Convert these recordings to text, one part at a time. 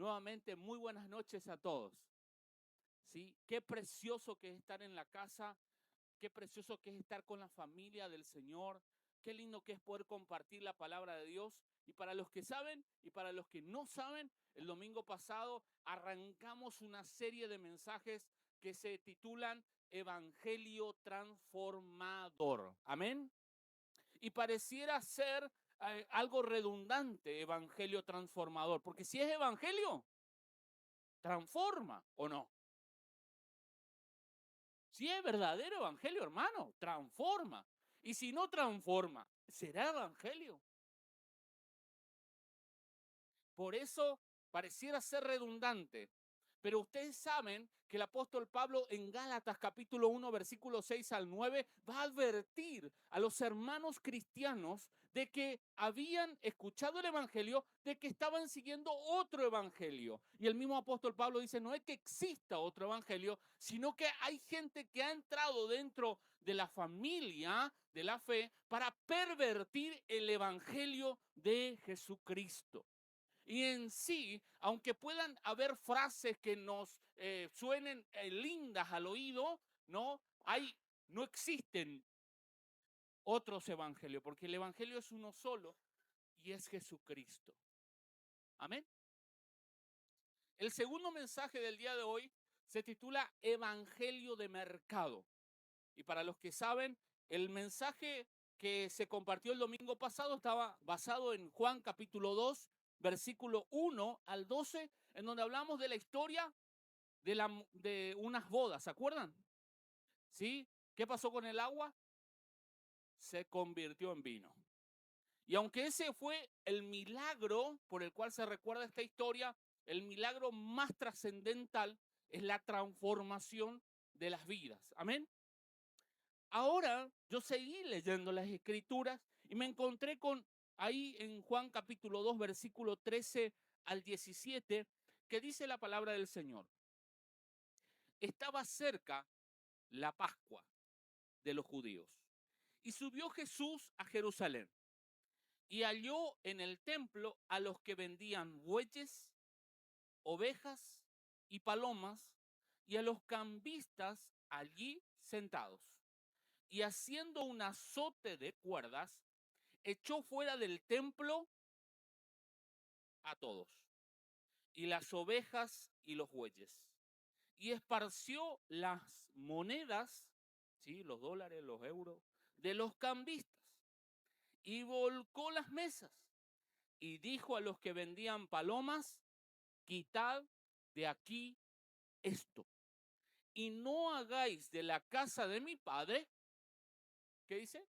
Nuevamente, muy buenas noches a todos. ¿Sí? Qué precioso que es estar en la casa, qué precioso que es estar con la familia del Señor, qué lindo que es poder compartir la palabra de Dios. Y para los que saben y para los que no saben, el domingo pasado arrancamos una serie de mensajes que se titulan Evangelio Transformador. Amén. Y pareciera ser algo redundante, Evangelio Transformador, porque si es Evangelio, transforma o no. Si es verdadero evangelio, hermano, transforma. Y si no transforma, ¿será evangelio? Por eso pareciera ser redundante. Pero ustedes saben que el apóstol Pablo en Gálatas capítulo 1, versículo 6 al 9, va a advertir a los hermanos cristianos de que habían escuchado el evangelio, de que estaban siguiendo otro evangelio. Y el mismo apóstol Pablo dice, no es que exista otro evangelio, sino que hay gente que ha entrado dentro de la familia de la fe para pervertir el evangelio de Jesucristo. Y en sí, aunque puedan haber frases que nos suenen lindas al oído, no existen otros evangelios, porque el evangelio es uno solo y es Jesucristo. Amén. El segundo mensaje del día de hoy se titula Evangelio de Mercado. Y para los que saben, el mensaje que se compartió el domingo pasado estaba basado en Juan capítulo 2, versículo 1 al 12, en donde hablamos de la historia de unas bodas, ¿se acuerdan? ¿Sí? ¿Qué pasó con el agua? Se convirtió en vino. Y aunque ese fue el milagro por el cual se recuerda esta historia, el milagro más trascendental es la transformación de las vidas. Amén. Ahora yo seguí leyendo las escrituras y me encontré con ahí en Juan capítulo 2, versículo 13 al 17, que dice la palabra del Señor. Estaba cerca la Pascua de los judíos y subió Jesús a Jerusalén y halló en el templo a los que vendían bueyes, ovejas y palomas y a los cambistas allí sentados. Y haciendo un azote de cuerdas, echó fuera del templo a todos, y las ovejas y los bueyes, y esparció las monedas, ¿sí? Los dólares, los euros, de los cambistas, y volcó las mesas, y dijo a los que vendían palomas, quitad de aquí esto, y no hagáis de la casa de mi padre, ¿qué dice?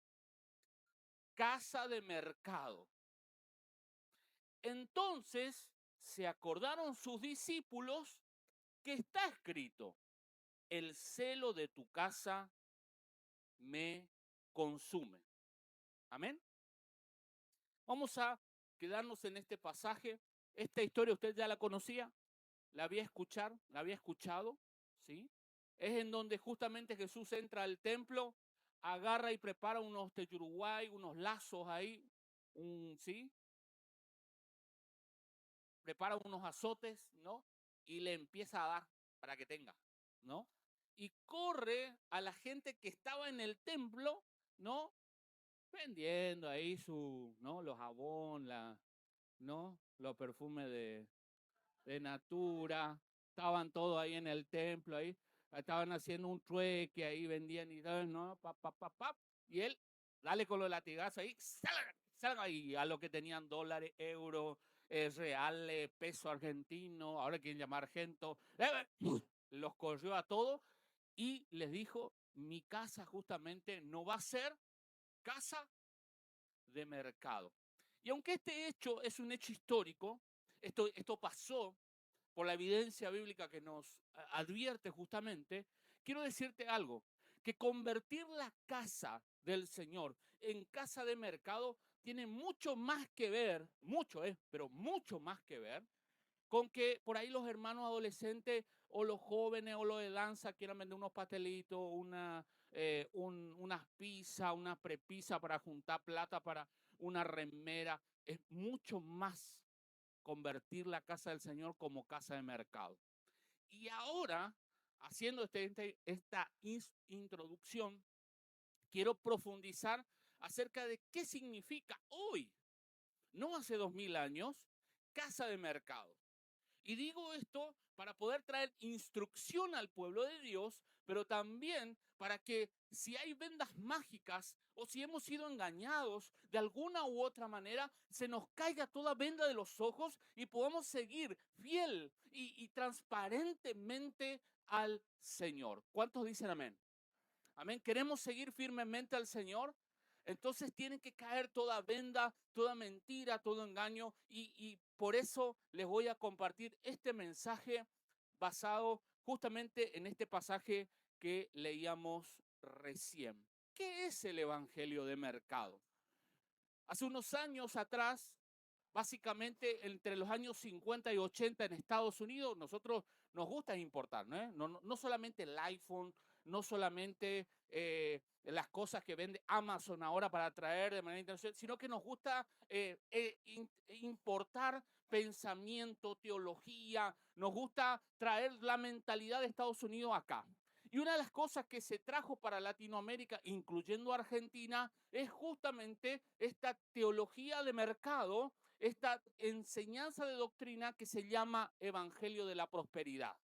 Casa de mercado. Entonces se acordaron sus discípulos que está escrito, el celo de tu casa me consume. Amén. Vamos a quedarnos en este pasaje. Esta historia usted ya la conocía, la había escuchado, ¿sí? Es en donde justamente Jesús entra al templo, agarra y prepara unos teyuruguay, unos lazos ahí, ¿sí? Prepara unos azotes, ¿no? Y le empieza a dar para que tenga, ¿no? Y corre a la gente que estaba en el templo, ¿no? Vendiendo ahí ¿no? Los jabón, ¿no? Los perfumes de Natura, estaban todos ahí en el templo, ahí, estaban haciendo un trueque, ahí vendían y tal, ¿no? Y él, dale con los latigazos ahí, salga ahí, a lo que tenían dólares, euros, reales, peso argentino, ahora quieren llamar argento, los corrió a todos y les dijo, mi casa justamente no va a ser casa de mercado. Y aunque este hecho es un hecho histórico, esto pasó por la evidencia bíblica que nos advierte justamente, quiero decirte algo, que convertir la casa del Señor en casa de mercado tiene mucho más que ver, pero mucho más que ver, con que por ahí los hermanos adolescentes o los jóvenes o los de danza quieran vender unos pastelitos, unas pizzas, una prepizza para juntar plata para una remera. Es mucho más convertir la casa del Señor como casa de mercado. Y ahora, haciendo esta introducción, quiero profundizar acerca de qué significa hoy, no hace 2000 años, casa de mercado. Y digo esto para poder traer instrucción al pueblo de Dios, pero también para que si hay vendas mágicas o si hemos sido engañados de alguna u otra manera, se nos caiga toda venda de los ojos y podamos seguir fiel y transparentemente al Señor. ¿Cuántos dicen amén? Amén. ¿Queremos seguir firmemente al Señor? Entonces tiene que caer toda venda, toda mentira, todo engaño. Y por eso les voy a compartir este mensaje basado justamente en este pasaje que leíamos recién. ¿Qué es el evangelio de mercado? Hace unos años atrás, básicamente entre los años 50 y 80 en Estados Unidos, nosotros nos gusta importar, ¿no? No solamente el iPhone, no solamente las cosas que vende Amazon ahora para traer de manera internacional, sino que nos gusta importar pensamiento, teología, nos gusta traer la mentalidad de Estados Unidos acá. Y una de las cosas que se trajo para Latinoamérica, incluyendo Argentina, es justamente esta teología de mercado, esta enseñanza de doctrina que se llama Evangelio de la Prosperidad.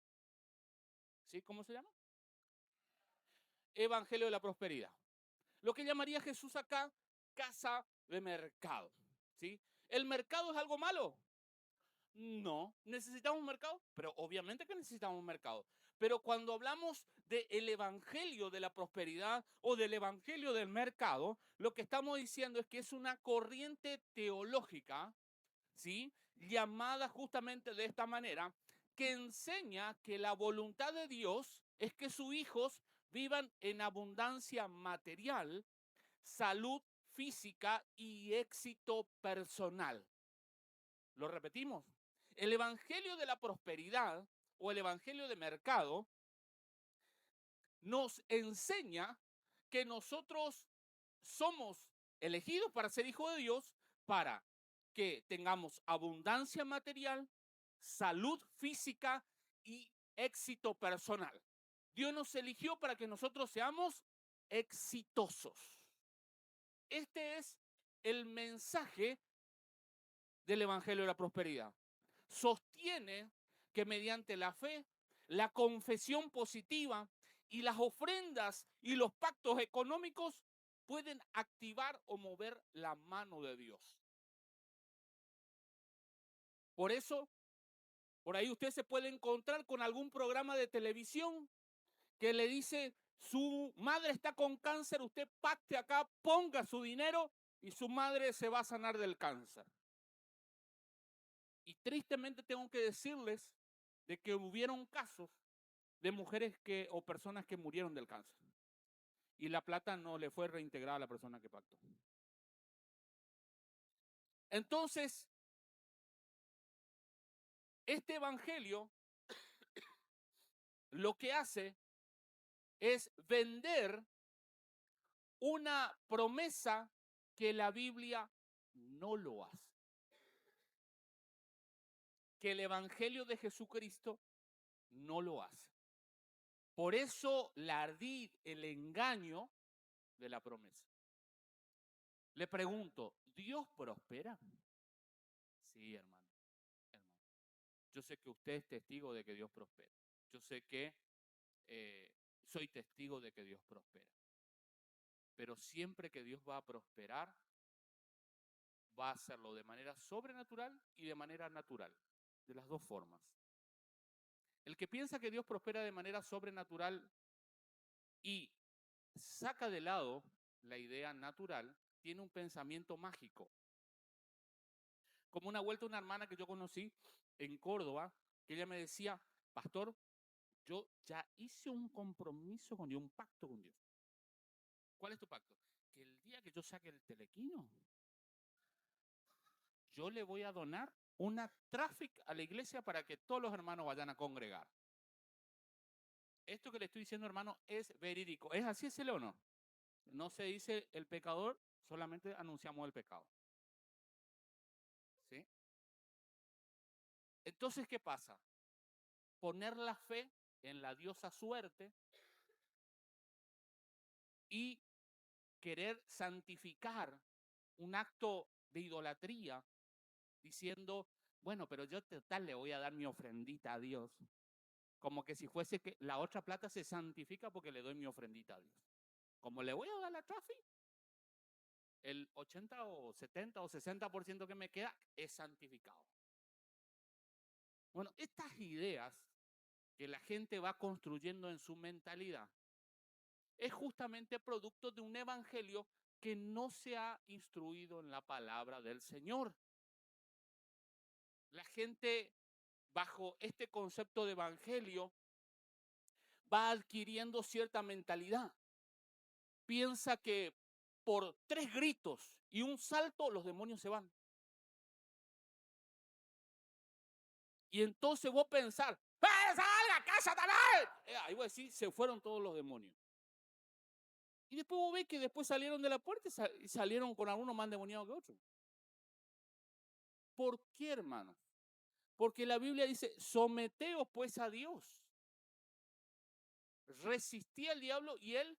¿Sí? ¿Cómo se llama? Evangelio de la Prosperidad. Lo que llamaría Jesús acá, casa de mercado. ¿Sí? ¿El mercado es algo malo? No. ¿Necesitamos un mercado? Pero obviamente que necesitamos un mercado. Pero cuando hablamos del evangelio de la prosperidad o del evangelio del mercado, lo que estamos diciendo es que es una corriente teológica, ¿sí?, llamada justamente de esta manera, que enseña que la voluntad de Dios es que sus hijos vivan en abundancia material, salud física y éxito personal. Lo repetimos. El evangelio de la prosperidad o el evangelio de mercado nos enseña que nosotros somos elegidos para ser hijos de Dios, para que tengamos abundancia material, salud física y éxito personal. Dios nos eligió para que nosotros seamos exitosos. Este es el mensaje del evangelio de la prosperidad. Sostiene que mediante la fe, la confesión positiva y las ofrendas y los pactos económicos pueden activar o mover la mano de Dios. Por eso, por ahí usted se puede encontrar con algún programa de televisión que le dice: su madre está con cáncer, usted pacte acá, ponga su dinero y su madre se va a sanar del cáncer. Y tristemente tengo que decirles de que hubieron casos de mujeres o personas que murieron del cáncer. Y la plata no le fue reintegrada a la persona que pactó. Entonces, este evangelio lo que hace es vender una promesa que la Biblia no lo hace. Que el evangelio de Jesucristo no lo hace. Por eso la ardid, el engaño de la promesa. Le pregunto, ¿Dios prospera? Sí, hermano. Yo sé que usted es testigo de que Dios prospera. Yo sé que soy testigo de que Dios prospera. Pero siempre que Dios va a prosperar, va a hacerlo de manera sobrenatural y de manera natural. De las dos formas. El que piensa que Dios prospera de manera sobrenatural y saca de lado la idea natural, tiene un pensamiento mágico. Como una vuelta una hermana que yo conocí en Córdoba, que ella me decía: pastor, yo ya hice un compromiso con Dios, un pacto con Dios. ¿Cuál es tu pacto? Que el día que yo saque el telequino, yo le voy a donar una tráfico a la iglesia para que todos los hermanos vayan a congregar. Esto que le estoy diciendo, hermano, es verídico. ¿Es así, es o no? No se dice el pecador, solamente anunciamos el pecado. ¿Sí? Entonces, ¿qué pasa? Poner la fe en la diosa suerte y querer santificar un acto de idolatría diciendo, bueno, pero yo total le voy a dar mi ofrendita a Dios. Como que si fuese que la otra plata se santifica porque le doy mi ofrendita a Dios. Como le voy a dar la trafi, el 80 o 70 o 60% que me queda es santificado. Bueno, estas ideas que la gente va construyendo en su mentalidad es justamente producto de un evangelio que no se ha instruido en la palabra del Señor. La gente, bajo este concepto de evangelio, va adquiriendo cierta mentalidad. Piensa que por 3 gritos y un salto los demonios se van. Y entonces vos pensar, ¡salga acá, Satanás! Ahí vos decís, se fueron todos los demonios. Y después vos ves que después salieron de la puerta y salieron con algunos más endemoniados que otros. ¿Por qué, hermanos? Porque la Biblia dice, someteos pues a Dios. Resistí al diablo y él.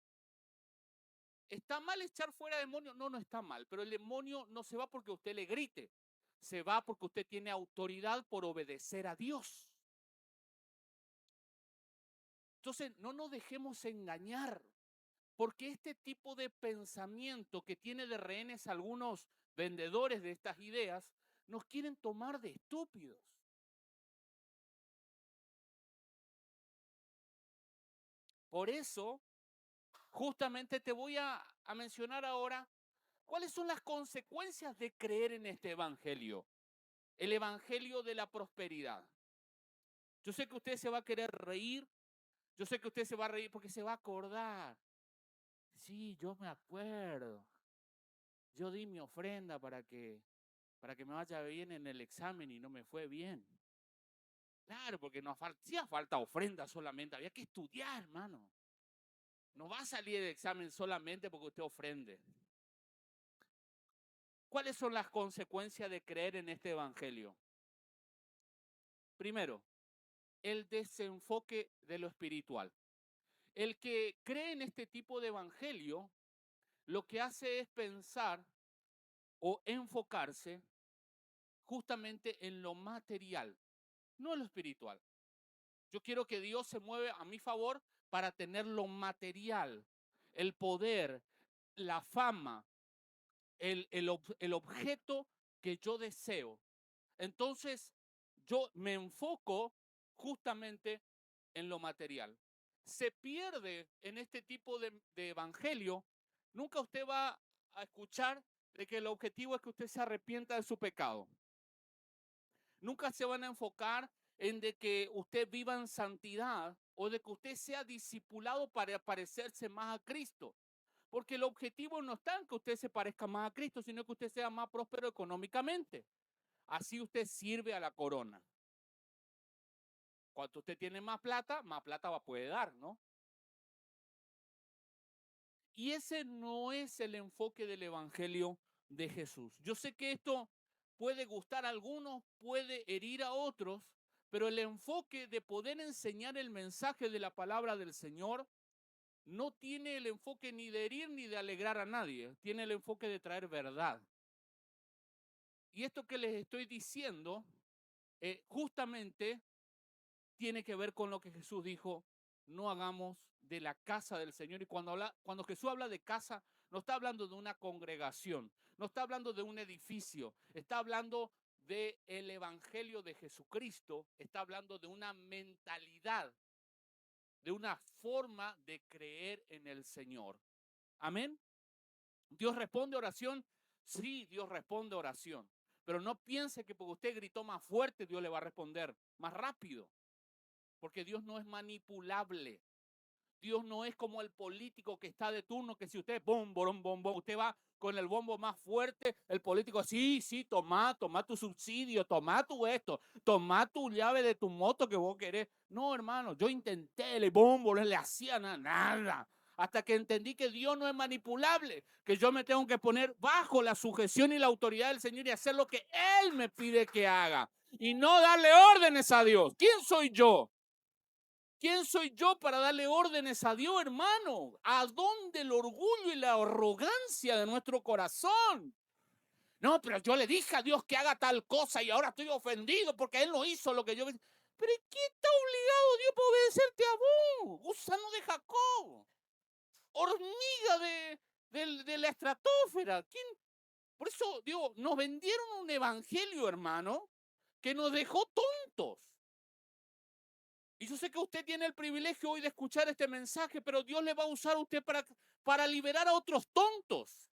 ¿Está mal echar fuera demonios? No, no está mal, pero el demonio no se va porque usted le grite, se va porque usted tiene autoridad por obedecer a Dios. Entonces, no nos dejemos engañar, porque este tipo de pensamiento que tiene de rehenes algunos vendedores de estas ideas, nos quieren tomar de estúpidos. Por eso, justamente te voy a mencionar ahora cuáles son las consecuencias de creer en este evangelio, el evangelio de la prosperidad. Yo sé que usted se va a querer reír, yo sé que usted se va a reír porque se va a acordar. Sí, yo me acuerdo. Yo di mi ofrenda para que me vaya bien en el examen y no me fue bien. Claro, porque no hacía falta ofrenda solamente, había que estudiar, hermano. No va a salir el examen solamente porque usted ofrende. ¿Cuáles son las consecuencias de creer en este evangelio? Primero, el desenfoque de lo espiritual. El que cree en este tipo de evangelio, lo que hace es pensar o enfocarse justamente en lo material, no en lo espiritual. Yo quiero que Dios se mueva a mi favor para tener lo material, el poder, la fama, el objeto que yo deseo. Entonces, yo me enfoco justamente en lo material. Se pierde en este tipo de evangelio. Nunca usted va a escuchar de que el objetivo es que usted se arrepienta de su pecado. Nunca se van a enfocar en de que usted viva en santidad o de que usted sea discipulado para parecerse más a Cristo. Porque el objetivo no está en que usted se parezca más a Cristo, sino que usted sea más próspero económicamente. Así usted sirve a la corona. Cuando usted tiene más plata va a poder dar, ¿no? Y ese no es el enfoque del evangelio de Jesús. Yo sé que esto puede gustar a algunos, puede herir a otros, pero el enfoque de poder enseñar el mensaje de la palabra del Señor no tiene el enfoque ni de herir ni de alegrar a nadie, tiene el enfoque de traer verdad. Y esto que les estoy diciendo, justamente tiene que ver con lo que Jesús dijo, no hagamos de la casa del Señor. Y cuando Jesús habla de casa, no está hablando de una congregación, no está hablando de un edificio, está hablando del evangelio de Jesucristo, está hablando de una mentalidad, de una forma de creer en el Señor. Amén. ¿Dios responde oración? Sí, Dios responde oración. Pero no piense que porque usted gritó más fuerte, Dios le va a responder más rápido. Porque Dios no es manipulable. Dios no es como el político que está de turno, que si usted, usted va con el bombo más fuerte, el político, sí, toma tu subsidio, toma tu esto, toma tu llave de tu moto que vos querés. No, hermano, yo intenté, el bombo no le hacía nada. hasta que entendí que Dios no es manipulable, que yo me tengo que poner bajo la sujeción y la autoridad del Señor y hacer lo que Él me pide que haga y no darle órdenes a Dios. ¿Quién soy yo? ¿Quién soy yo para darle órdenes a Dios, hermano? ¿A dónde el orgullo y la arrogancia de nuestro corazón? No, pero yo le dije a Dios que haga tal cosa y ahora estoy ofendido porque Él no hizo lo que yo... ¿Pero quién está obligado Dios para obedecerte a vos? Gusano de Jacob, hormiga de la estratosfera. ¿Quién? Por eso, digo, nos vendieron un evangelio, hermano, que nos dejó tontos. Y yo sé que usted tiene el privilegio hoy de escuchar este mensaje, pero Dios le va a usar a usted para liberar a otros tontos.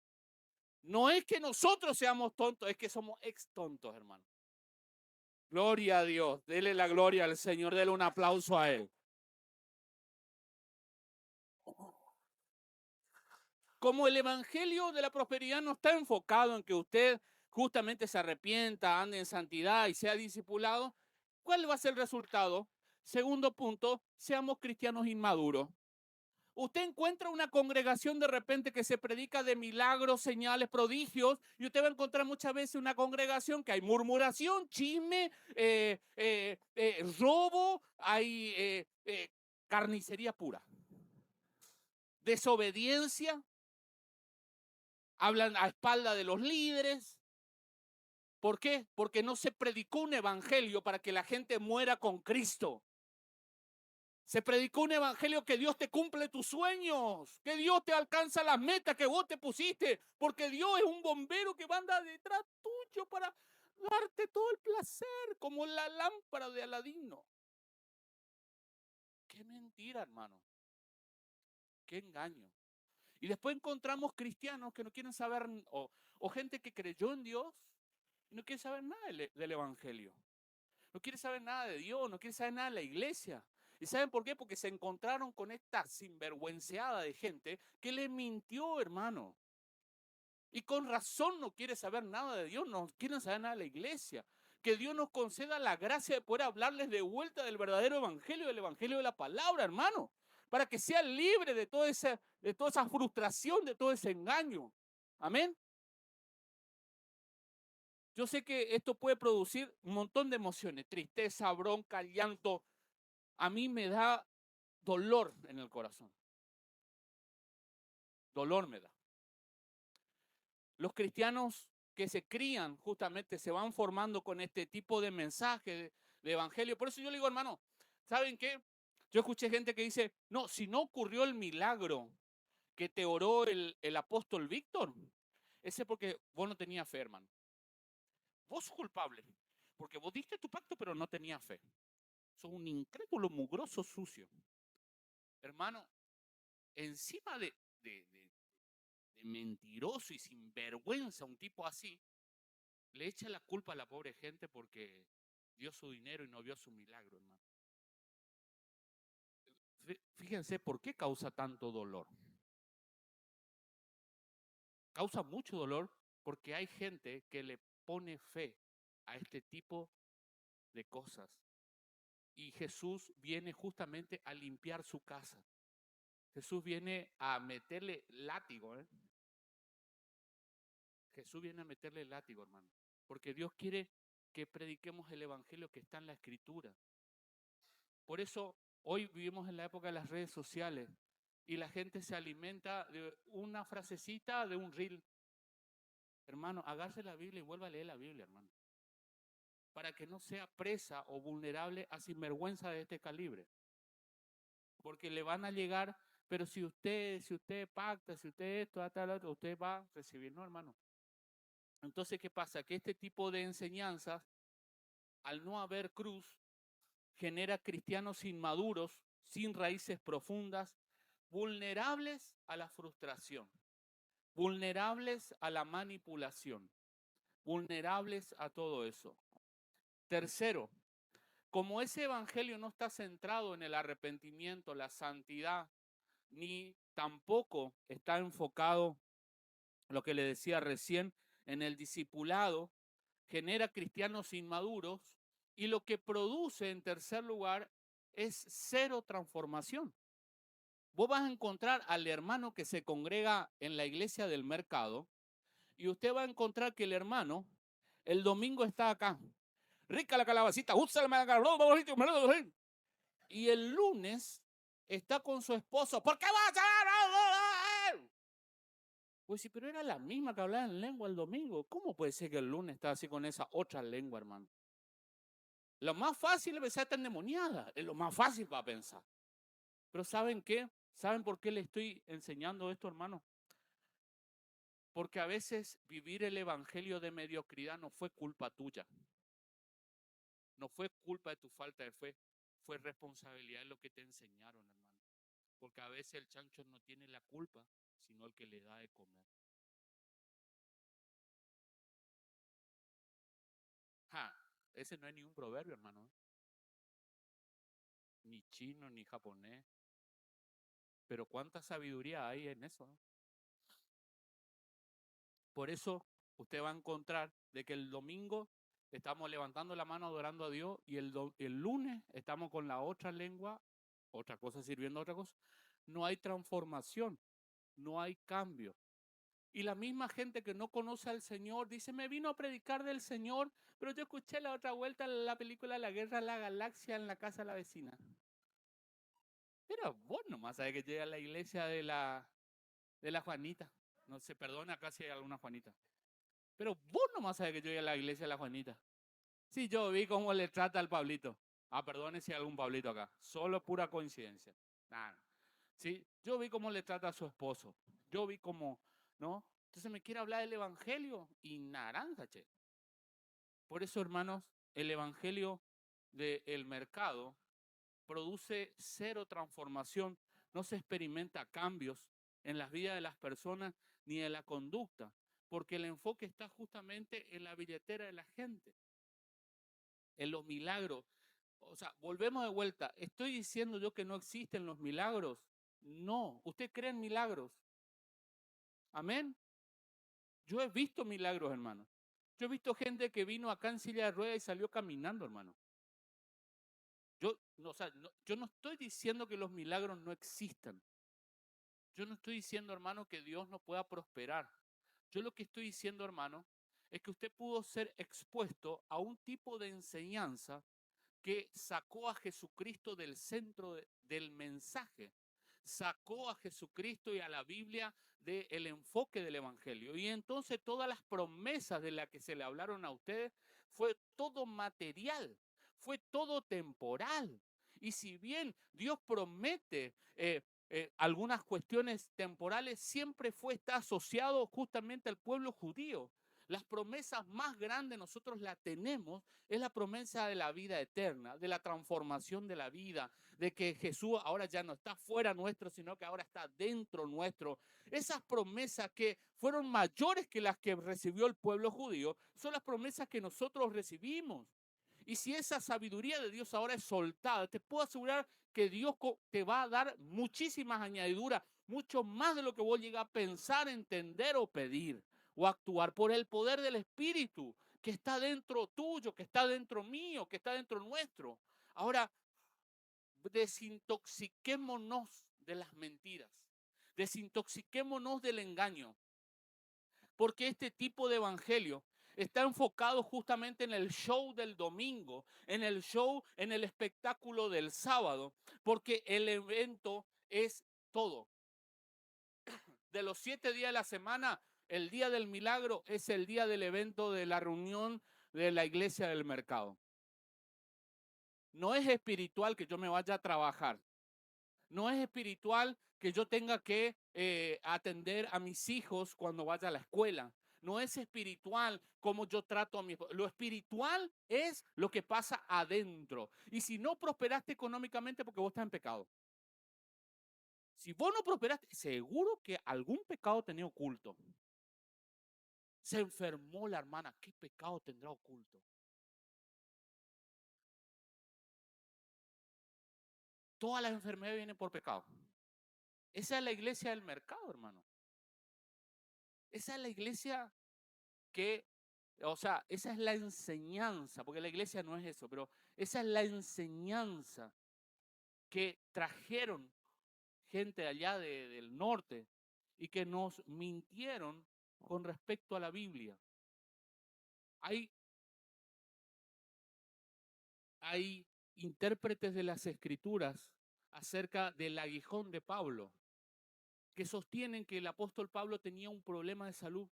No es que nosotros seamos tontos, es que somos ex tontos, hermano. Gloria a Dios. Dele la gloria al Señor, dele un aplauso a Él. Como el evangelio de la prosperidad no está enfocado en que usted justamente se arrepienta, ande en santidad y sea discipulado, ¿cuál va a ser el resultado? Segundo punto, seamos cristianos inmaduros. Usted encuentra una congregación de repente que se predica de milagros, señales, prodigios, y usted va a encontrar muchas veces una congregación que hay murmuración, chisme, robo, hay carnicería pura, desobediencia, hablan a espalda de los líderes. ¿Por qué? Porque no se predicó un evangelio para que la gente muera con Cristo. Se predicó un evangelio que Dios te cumple tus sueños, que Dios te alcanza las metas que vos te pusiste, porque Dios es un bombero que va a andar detrás tuyo para darte todo el placer, como la lámpara de Aladino. Qué mentira, hermano. Qué engaño. Y después encontramos cristianos que no quieren saber, o gente que creyó en Dios y no quiere saber nada del evangelio. No quiere saber nada de Dios, no quiere saber nada de la iglesia. ¿Y saben por qué? Porque se encontraron con esta sinvergüenceada de gente que le mintió, hermano. Y con razón no quiere saber nada de Dios, no quieren saber nada de la iglesia. Que Dios nos conceda la gracia de poder hablarles de vuelta del verdadero evangelio, del evangelio de la palabra, hermano. Para que sean libres de toda esa frustración, de todo ese engaño. Amén. Yo sé que esto puede producir un montón de emociones, tristeza, bronca, llanto. A mí me da dolor en el corazón. Dolor me da. Los cristianos que se crían justamente se van formando con este tipo de mensaje de evangelio. Por eso yo le digo, hermano, ¿saben qué? Yo escuché gente que dice, no, si no ocurrió el milagro que te oró el apóstol Víctor, ese es porque vos no tenías fe, hermano. Vos sos culpable, porque vos diste tu pacto pero no tenías fe. Sos un incrédulo, mugroso, sucio. Hermano, encima de mentiroso y sinvergüenza, un tipo así, le echa la culpa a la pobre gente porque dio su dinero y no vio su milagro, hermano. Fíjense por qué causa tanto dolor. Causa mucho dolor porque hay gente que le pone fe a este tipo de cosas. Y Jesús viene justamente a limpiar su casa. Jesús viene a meterle látigo, ¿eh? Jesús viene a meterle látigo, hermano. Porque Dios quiere que prediquemos el evangelio que está en la Escritura. Por eso hoy vivimos en la época de las redes sociales y la gente se alimenta de una frasecita de un reel. Hermano, agarre la Biblia y vuelva a leer la Biblia, hermano. Para que no sea presa o vulnerable a sinvergüenza de este calibre. Porque le van a llegar, pero si usted pacta, si usted esto, tal, otro, usted va a recibir, no, hermano. Entonces, ¿qué pasa? Que este tipo de enseñanzas, al no haber cruz, genera cristianos inmaduros, sin raíces profundas, vulnerables a la frustración, vulnerables a la manipulación, vulnerables a todo eso. Tercero, como ese evangelio no está centrado en el arrepentimiento, la santidad, ni tampoco está enfocado, lo que le decía recién, en el discipulado, genera cristianos inmaduros y lo que produce en tercer lugar es cero transformación. Vos vas a encontrar al hermano que se congrega en la iglesia del mercado y usted va a encontrar que el hermano el domingo está acá. Rica la calabacita, y el lunes está con su esposo. ¿Por qué vas a...? Pues sí, pero era la misma que hablaba en lengua el domingo. ¿Cómo puede ser que el lunes está así con esa otra lengua, hermano? Lo más fácil es estar endemoniada. Es lo más fácil para pensar. Pero ¿saben qué? ¿Saben por qué le estoy enseñando esto, hermano? Porque a veces vivir el evangelio de mediocridad no fue culpa tuya. No fue culpa de tu falta de fe. Fue responsabilidad de lo que te enseñaron, hermano. Porque a veces el chancho no tiene la culpa, sino el que le da de comer. Ja, ese no es ni un proverbio, hermano. Ni chino, ni japonés. Pero cuánta sabiduría hay en eso, ¿no? Por eso usted va a encontrar de que el domingo estamos levantando la mano adorando a Dios y el lunes estamos con la otra lengua, otra cosa sirviendo a otra cosa. No hay transformación, no hay cambio. Y la misma gente que no conoce al Señor dice, me vino a predicar del Señor, pero yo escuché la otra vuelta la película La Guerra de la Galaxia en la casa de la vecina. Pero vos nomás sabés que llega a la iglesia de la Juanita. No se perdona acá si hay alguna Juanita. Pero vos nomás sabés que yo llegué a la iglesia de la Juanita. Sí, yo vi cómo le trata al Pablito. Ah, perdone si hay algún Pablito acá. Solo pura coincidencia. Nada. Sí, yo vi cómo le trata a su esposo. Yo vi cómo, ¿no? Entonces me quiere hablar del evangelio y naranja, che. Por eso, hermanos, el evangelio del mercado produce cero transformación. No se experimenta cambios en las vidas de las personas ni en la conducta, porque el enfoque está justamente en la billetera de la gente, en los milagros. O sea, volvemos de vuelta. ¿Estoy diciendo yo que no existen los milagros? No. ¿Usted cree en milagros? Amén. Yo he visto milagros, hermano. Yo he visto gente que vino acá en silla de ruedas y salió caminando, hermano. Yo no estoy diciendo que los milagros no existan. Yo no estoy diciendo, hermano, que Dios no pueda prosperar. Yo lo que estoy diciendo, hermano, es que usted pudo ser expuesto a un tipo de enseñanza que sacó a Jesucristo del centro del mensaje, sacó a Jesucristo y a la Biblia del enfoque del Evangelio. Y entonces todas las promesas de las que se le hablaron a ustedes fue todo material, fue todo temporal. Y si bien Dios promete algunas cuestiones temporales, siempre está asociado justamente al pueblo judío. Las promesas más grandes nosotros las tenemos, es la promesa de la vida eterna, de la transformación de la vida, de que Jesús ahora ya no está fuera nuestro, sino que ahora está dentro nuestro. Esas promesas que fueron mayores que las que recibió el pueblo judío, son las promesas que nosotros recibimos. Y si esa sabiduría de Dios ahora es soltada, te puedo asegurar que Dios te va a dar muchísimas añadiduras, mucho más de lo que vos llegas a pensar, entender o pedir o actuar por el poder del Espíritu que está dentro tuyo, que está dentro mío, que está dentro nuestro. Ahora, desintoxiquémonos de las mentiras, desintoxiquémonos del engaño, porque este tipo de evangelio está enfocado justamente en el show del domingo, en el show, en el espectáculo del sábado, porque el evento es todo. De los 7 días de la semana, el día del milagro es el día del evento de la reunión de la iglesia del mercado. No es espiritual que yo me vaya a trabajar. No es espiritual que yo tenga que atender a mis hijos cuando vaya a la escuela. No es espiritual como yo trato a mi esposa. Lo espiritual es lo que pasa adentro. Y si no prosperaste económicamente porque vos estás en pecado. Si vos no prosperaste, seguro que algún pecado tenía oculto. Se enfermó la hermana. ¿Qué pecado tendrá oculto? Todas las enfermedades vienen por pecado. Esa es la iglesia del mercado, hermano. Esa es la iglesia que, o sea, esa es la enseñanza, porque la iglesia no es eso, pero esa es la enseñanza que trajeron gente allá del norte y que nos mintieron con respecto a la Biblia. Hay, hay intérpretes de las Escrituras acerca del aguijón de Pablo que sostienen que el apóstol Pablo tenía un problema de salud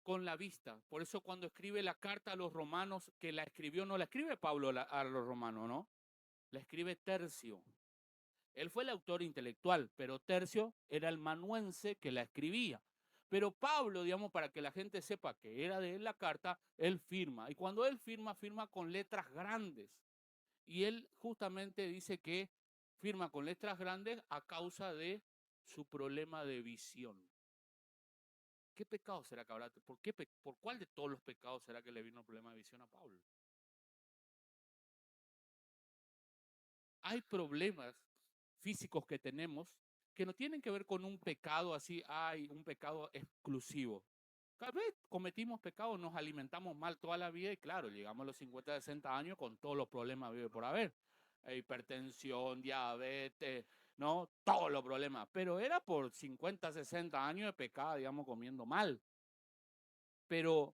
con la vista. Por eso cuando escribe la carta a los romanos, que la escribió, no la escribe Pablo a los romanos, ¿no? La escribe Tercio. Él fue el autor intelectual, pero Tercio era el manuense que la escribía. Pero Pablo, digamos, para que la gente sepa que era de él la carta, él firma. Y cuando él firma, firma con letras grandes. Y él justamente dice que firma con letras grandes a causa de su problema de visión. ¿Qué pecado será que habrá? ¿Por cuál de todos los pecados será que le vino el problema de visión a Pablo? Hay problemas físicos que tenemos que no tienen que ver con un pecado así, un pecado exclusivo. Cada vez cometimos pecados, nos alimentamos mal toda la vida y claro, llegamos a los 50, 60 años con todos los problemas vive por haber. Hipertensión, diabetes, ¿no? Todos los problemas. Pero era por 50, 60 años de pecado, digamos, comiendo mal. Pero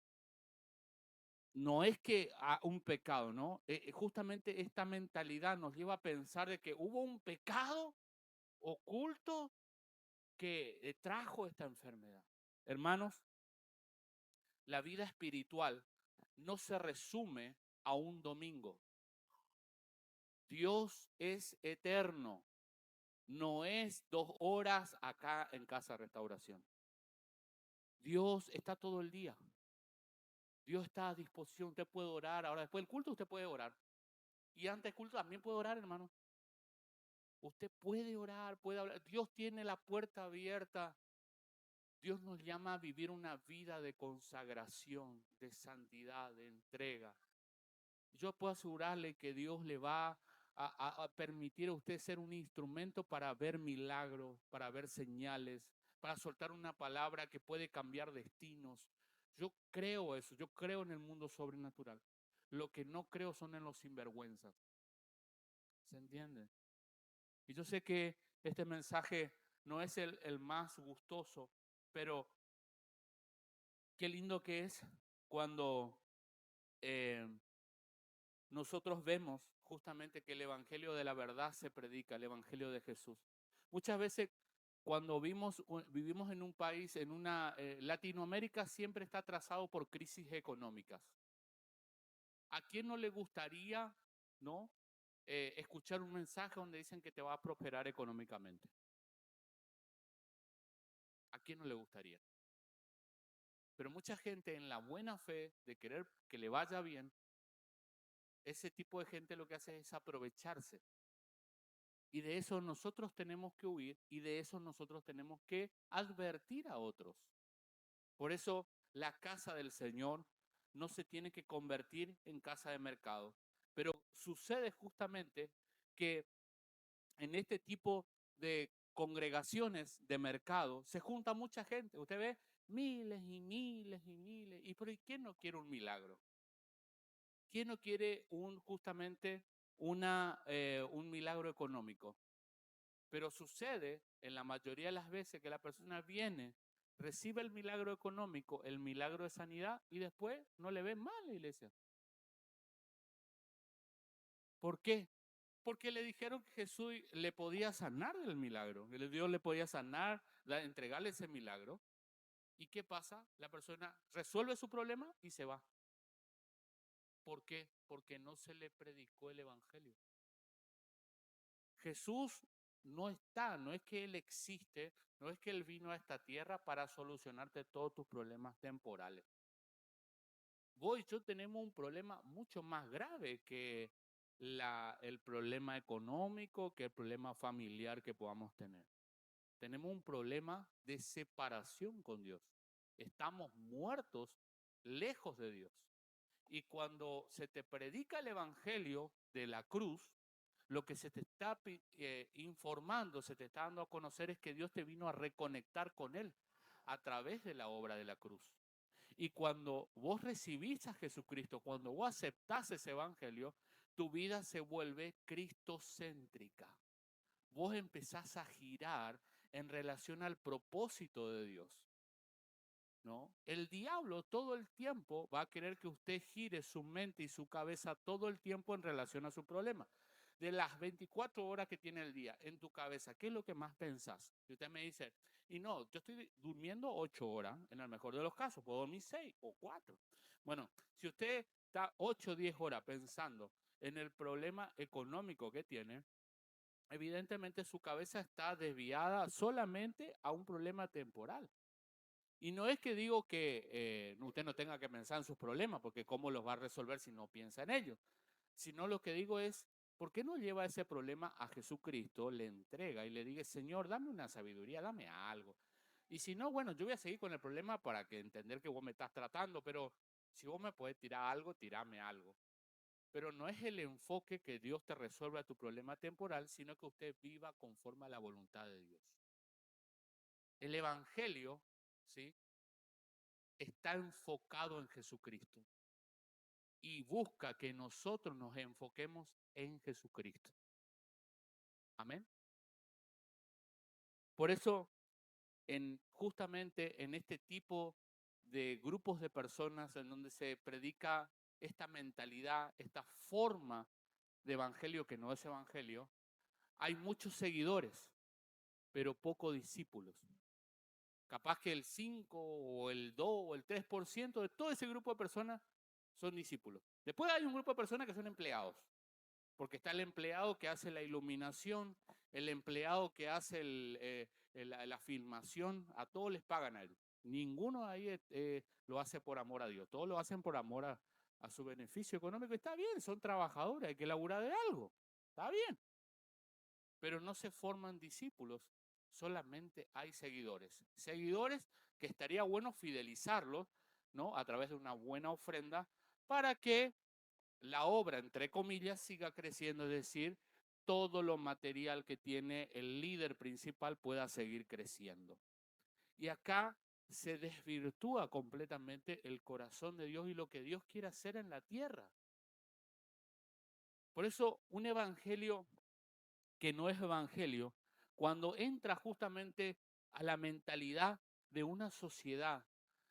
no es que un pecado, ¿no? Justamente esta mentalidad nos lleva a pensar de que hubo un pecado oculto que trajo esta enfermedad. Hermanos, la vida espiritual no se resume a un domingo. Dios es eterno, no es 2 horas acá en Casa Restauración. Dios está todo el día. Dios está a disposición, usted puede orar. Ahora, después del culto, usted puede orar. Y antes del culto también puede orar, hermano. Usted puede orar, puede hablar. Dios tiene la puerta abierta. Dios nos llama a vivir una vida de consagración, de santidad, de entrega. Yo puedo asegurarle que Dios le va a permitir a usted ser un instrumento para ver milagros, para ver señales, para soltar una palabra que puede cambiar destinos. Yo creo eso, yo creo en el mundo sobrenatural. Lo que no creo son en los sinvergüenzas. ¿Se entiende? Y yo sé que este mensaje no es el más gustoso, pero qué lindo que es cuando eh, nosotros vemos justamente que el Evangelio de la verdad se predica, el Evangelio de Jesús. Muchas veces cuando vivimos en un país, en una Latinoamérica siempre está trazado por crisis económicas. ¿A quién no le gustaría, no, escuchar un mensaje donde dicen que te va a prosperar económicamente? ¿A quién no le gustaría? Pero mucha gente en la buena fe de querer que le vaya bien, ese tipo de gente lo que hace es aprovecharse. Y de eso nosotros tenemos que huir y de eso nosotros tenemos que advertir a otros. Por eso la casa del Señor no se tiene que convertir en casa de mercado. Pero sucede justamente que en este tipo de congregaciones de mercado se junta mucha gente. Usted ve miles y miles y miles. ¿Y por quién no quiere un milagro? ¿Quién no quiere justamente un milagro económico? Pero sucede en la mayoría de las veces que la persona viene, recibe el milagro económico, el milagro de sanidad y después no le ven mal a la iglesia. ¿Por qué? Porque le dijeron que Jesús le podía sanar del milagro, que Dios le podía sanar, entregarle ese milagro. ¿Y qué pasa? La persona resuelve su problema y se va. ¿Por qué? Porque no se le predicó el evangelio. Jesús no es que Él existe, no es que Él vino a esta tierra para solucionarte todos tus problemas temporales. Vos y yo tenemos un problema mucho más grave que el problema económico, que el problema familiar que podamos tener. Tenemos un problema de separación con Dios. Estamos muertos lejos de Dios. Y cuando se te predica el evangelio de la cruz, lo que se te está informando, se te está dando a conocer es que Dios te vino a reconectar con Él a través de la obra de la cruz. Y cuando vos recibís a Jesucristo, cuando vos aceptás ese evangelio, tu vida se vuelve cristocéntrica. vos empezás a girar en relación al propósito de Dios, ¿no? El diablo todo el tiempo va a querer que usted gire su mente y su cabeza todo el tiempo en relación a su problema. De las 24 horas que tiene el día en tu cabeza, ¿qué es lo que más pensás? Y usted me dice, y no, yo estoy durmiendo 8 horas, en el mejor de los casos, puedo dormir 6 o 4. Bueno, si usted está 8 o 10 horas pensando en el problema económico que tiene, evidentemente su cabeza está desviada solamente a un problema temporal. Y no es que digo que usted no tenga que pensar en sus problemas, porque cómo los va a resolver si no piensa en ellos, sino lo que digo es, ¿por qué no lleva ese problema a Jesucristo, le entrega y le diga, Señor, dame una sabiduría, dame algo? Y si no, bueno, yo voy a seguir con el problema para que entender que vos me estás tratando, pero si vos me podés tirar algo, tirame algo. Pero no es el enfoque que Dios te resuelva tu problema temporal, sino que usted viva conforme a la voluntad de Dios. El Evangelio, ¿sí?, está enfocado en Jesucristo y busca que nosotros nos enfoquemos en Jesucristo. Amén. Por eso, justamente en este tipo de grupos de personas en donde se predica esta mentalidad, esta forma de evangelio que no es evangelio, hay muchos seguidores, pero pocos discípulos. Capaz que el 5 o el 2 o el 3% de todo ese grupo de personas son discípulos. Después hay un grupo de personas que son empleados, porque está el empleado que hace la iluminación, el empleado que hace la filmación, a todos les pagan a él. Ninguno ahí lo hace por amor a Dios, todos lo hacen por amor a su beneficio económico. Está bien, son trabajadores, hay que laburar de algo, está bien. Pero no se forman discípulos, solamente hay seguidores. Seguidores que estaría bueno fidelizarlos, ¿no?, a través de una buena ofrenda para que la obra, entre comillas, siga creciendo, es decir, todo lo material que tiene el líder principal pueda seguir creciendo. Y acá se desvirtúa completamente el corazón de Dios y lo que Dios quiere hacer en la tierra. Por eso, un evangelio que no es evangelio, cuando entra justamente a la mentalidad de una sociedad,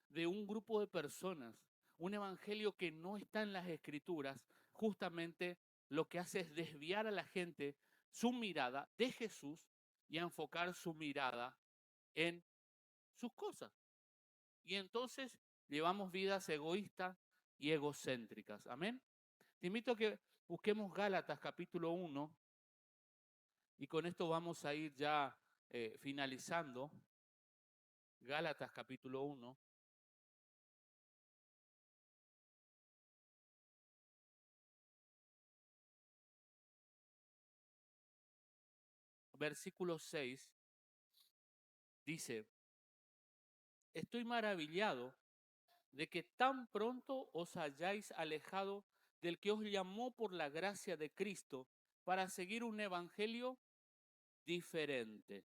de un grupo de personas, un evangelio que no está en las escrituras, justamente lo que hace es desviar a la gente su mirada de Jesús y enfocar su mirada en sus cosas. Y entonces llevamos vidas egoístas y egocéntricas. Amén. Te invito a que busquemos Gálatas capítulo 1 y con esto vamos a ir ya finalizando. Gálatas capítulo 1. Versículo 6 dice, estoy maravillado de que tan pronto os hayáis alejado del que os llamó por la gracia de Cristo para seguir un evangelio diferente.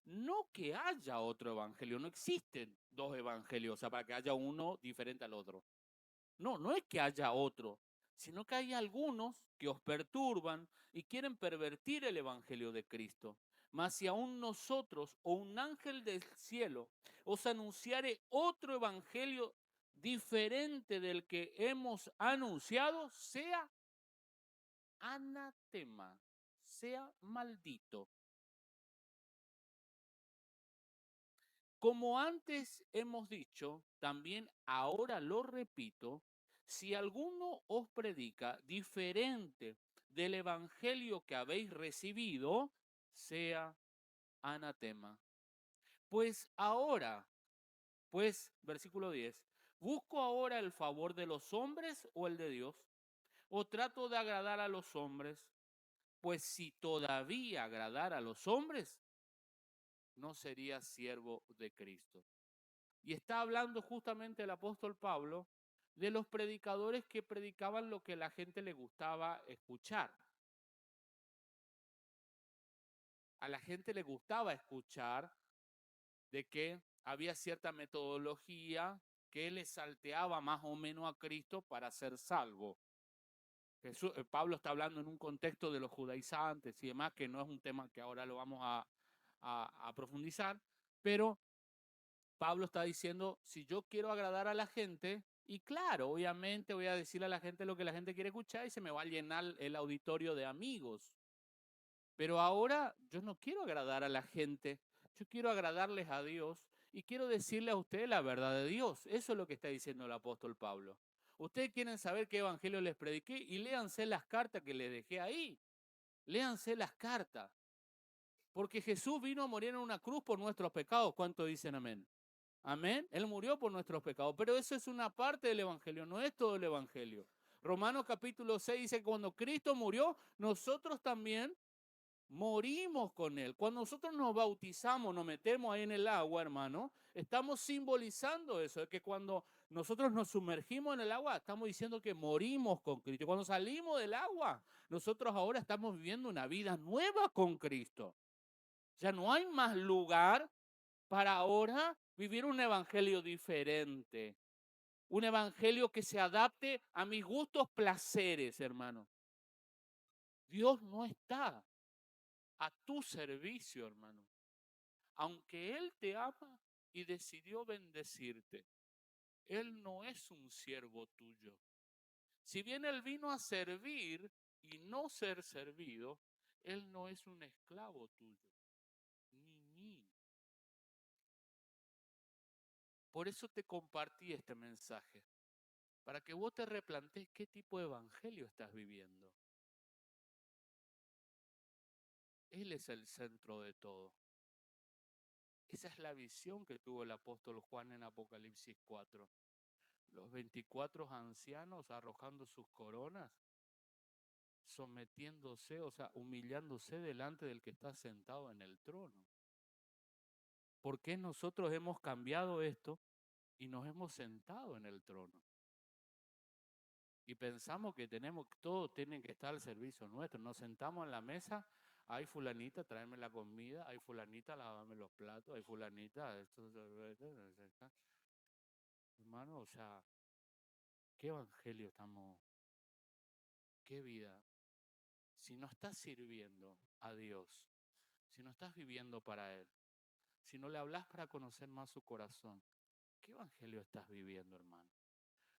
No que haya otro evangelio, no existen dos evangelios, o sea, para que haya uno diferente al otro. No, no es que haya otro, sino que hay algunos que os perturban y quieren pervertir el evangelio de Cristo. Mas si aún nosotros o un ángel del cielo os anunciare otro evangelio diferente del que hemos anunciado, sea anatema, sea maldito. Como antes hemos dicho, también ahora lo repito, si alguno os predica diferente del evangelio que habéis recibido, sea anatema. Versículo 10, ¿busco ahora el favor de los hombres o el de Dios? ¿O trato de agradar a los hombres? Pues si todavía agradara a los hombres, no sería siervo de Cristo. Y está hablando justamente el apóstol Pablo de los predicadores que predicaban lo que a la gente le gustaba escuchar. A la gente le gustaba escuchar de que había cierta metodología que le salteaba más o menos a Cristo para ser salvo. Pablo está hablando en un contexto de los judaizantes y demás, que no es un tema que ahora lo vamos a profundizar, pero Pablo está diciendo, si yo quiero agradar a la gente, y claro, obviamente voy a decirle a la gente lo que la gente quiere escuchar y se me va a llenar el auditorio de amigos. Pero ahora yo no quiero agradar a la gente, yo quiero agradarles a Dios y quiero decirle a ustedes la verdad de Dios. Eso es lo que está diciendo el apóstol Pablo. Ustedes quieren saber qué evangelio les prediqué y léanse las cartas que les dejé ahí. Léanse las cartas. Porque Jesús vino a morir en una cruz por nuestros pecados. ¿Cuánto dicen amén? Amén. Él murió por nuestros pecados. Pero eso es una parte del evangelio, no es todo el evangelio. Romanos capítulo 6 dice que cuando Cristo murió, nosotros también morimos con Él. Cuando nosotros nos bautizamos, nos metemos ahí en el agua, hermano, estamos simbolizando eso, de que cuando nosotros nos sumergimos en el agua, estamos diciendo que morimos con Cristo. Cuando salimos del agua, nosotros ahora estamos viviendo una vida nueva con Cristo. Ya no hay más lugar para ahora vivir un evangelio diferente. Un evangelio que se adapte a mis gustos, placeres, hermano. Dios no está a tu servicio, hermano. Aunque Él te ama y decidió bendecirte, Él no es un siervo tuyo. Si bien Él vino a servir y no ser servido, Él no es un esclavo tuyo, ni mío. Por eso te compartí este mensaje, para que vos te replantees qué tipo de evangelio estás viviendo. Él es el centro de todo. Esa es la visión que tuvo el apóstol Juan en Apocalipsis 4. Los 24 ancianos arrojando sus coronas, sometiéndose, o sea, humillándose delante del que está sentado en el trono. ¿Por qué nosotros hemos cambiado esto y nos hemos sentado en el trono? Y pensamos que todo tiene que estar al servicio nuestro. Nos sentamos en la mesa, ay fulanita, tráeme la comida, ay fulanita, lávame los platos, ay fulanita, hermano, o sea, ¿qué evangelio estamos? ¿Qué vida? Si no estás sirviendo a Dios, si no estás viviendo para Él, si no le hablas para conocer más su corazón, ¿qué evangelio estás viviendo, hermano?